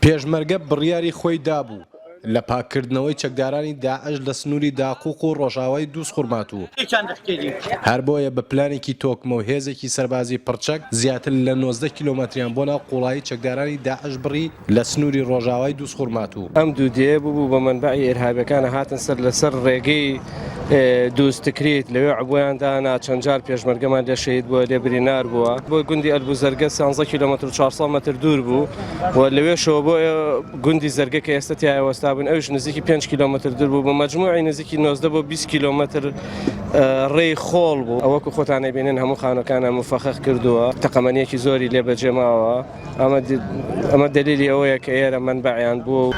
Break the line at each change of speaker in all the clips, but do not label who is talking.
پێشمەرگە بڕیاری خۆی دابوو لە پاکردنەوەی چەکدارانی داعش لە سنووری داقوق و ڕۆژاوای دووسخورمات و هەر بۆیە بە پلانێکی تۆکمە و هێزێکی سەربازی پڕچەک زیاتر لە 19 کیلۆمەتریان بۆ ناو قوڵایی چەکدارانی داعش بڕی لە سنووری ڕۆژاوای دووسخورمات و
ئەم دوودێ بوو بە منبعی ئێرهابەکانە هاتن سەر لەسەر ڕێگەی دووستکریت لەوێ عبوویاندانا چەند جار پێشمەرگەمان لێ شەید بووە لێ برینار بووە بۆ گوندی ئەلبوزەرگە 16 کیلۆمەتر و 400 مەتر دوور بوو و لەوێشەوە بۆ گوندی زەرگە کە ئێستا تایوەستا بوون ئەوش نزیکی 5 کیلۆمەتر دوور بوو بە مەجموعی نزیکی 19 بۆ 20 کیلۆمەتر ڕێی خۆڵ بوو ئەوەکو خۆتانە بینن هەموو خانەکانە مفەخەخ کردووە تەقەمەنیەکی زۆری لێ بەجێماوە ئەمە دلیلی ئەوەیە کە ئێرە منبعیان بوو.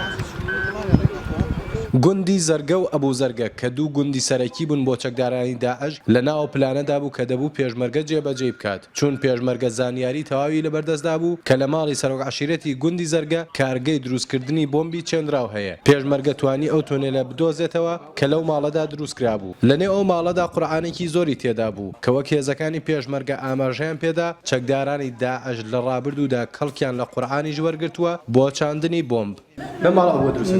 گوندی زەرگە و ئەبوو زەرگە کە دوو گوندی سەرەکی بوون بۆ چەکدارانی داعش لە ناو پلانەدا بوو کە دەبوو پێشمەرگە جێبەجێ بکات چون پێشمەرگە زانیاری تەواوی لەبەردەستدا بوو کە لە ماڵی سەرۆک عەشیرەتی گوندی زەرگە کارگەی دروستکردنی بۆمبی چێنراو هەیە پێشمەرگە توانی ئەو تونێلە بدۆزێتەوە کە لەو ماڵەدا دروستکرا بوو لەنێو ئەو ماڵەدا قورئانێکی زۆری تێدا بوو کە وەک هێزەکانی پێشمەرگە ئاماژەیان پێدا چەکدارانی داعش لە ڕابردوودا کەڵکیان لە قورئانی وەرگرتووە بۆ چاندنی بۆمب لە ماڵ ئەوە دروست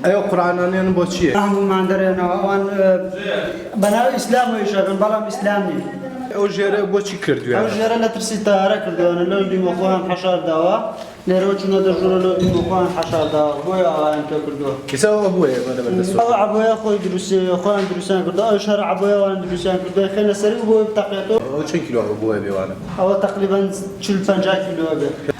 ئەو قورئانیان بۆ چییە؟
هەموومان دەرێنەوە ئەوان بەناوی ئیسلامەوەی شەکەن بەڵام ئیسلام نین
ئەو ژێرە بۆچی کردووە؟
ئەو ژێرە لە ترسی تارە کردووە لەو دیمە خۆیان حەشارداوە لێرەوە چونە دەژوورە لەو دیمە خۆیان حەشارداوە بۆیە ئاوایان تۆ کردووە
کەسەوە بۆیە بەدەبەردەستەوە
ئەو عەبۆیە خۆی خۆیان دروستیان کردووە ئەو شەر عەبۆیەوان دروستیان کردووە خێنە سەری بۆ بتەقێتەوە
ئەو چەند کیلۆ بۆیە بێوانە؟
ئەوە تەقریبەن 40-50 کیلۆ بێت.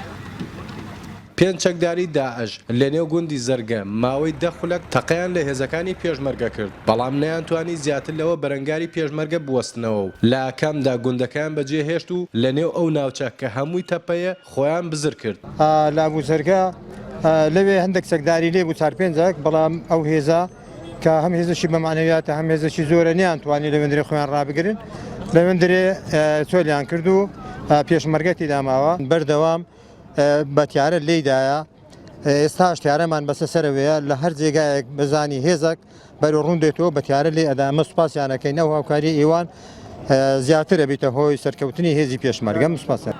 پێنج چەکداری داعش لە نێو گوندی زەرگە ماوەی 10 خولەک تەقەیان لە هێزەکانی پێشمەرگە کرد بەڵام نەیانتوانی زیاتر لەوە بەرەنگاری پێشمەرگە بوەستنەوە و لە ئاکامدا گوندەکان بەجێهێشت و لە نێو ئەو ناوچە کە هەمووی تەپەیە خۆیان بزر کرد.
لە ئەبوزەرگە لەوێ هەندێک چەکداری لێ بوو 4-5 بەڵام ئەو هێزە کە هەم هێزەشی بەمانەویاتە هەم هێزەشی زۆرە نیانتوانی لەوێندرێ خۆیان ڕابگرن لەوێندرێ چۆلیان کرد و پێشمەرگەتی داماوە بەردەوام بەتیارە لێدایە ئێستا شتیارەمان بەسە سەرەوەیە لە هەر جێگایەک بزانی هێزێک بەرەو ڕوون دێتەوە بەتیارە لێ ئەدامە سوپاسیانەکەینەوە هاوکاری ئێوان زیاترە بیتە هۆی سەرکەوتنی هێزی پێشمەرگە سوپاسە.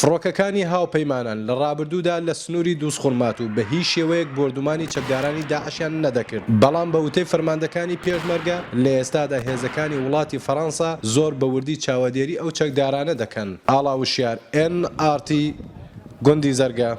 فڕۆکەکانی هاوپەیمانان لە ڕابردوودا لە سنووری دووسخورمات و بە هیچ شێوەیەک بردومانی چەکدارانی داعشیان نەدەکرد بەڵام بە وتەی فەرماندەکانی پێشمەرگە لە ئێستادا هێزەکانی وڵاتی فەڕەنسا زۆر بە وردی چاوەدێری ئەو چەکدارانە دەکەن. ئاڵاوشیار NRT گوندی زەرگە.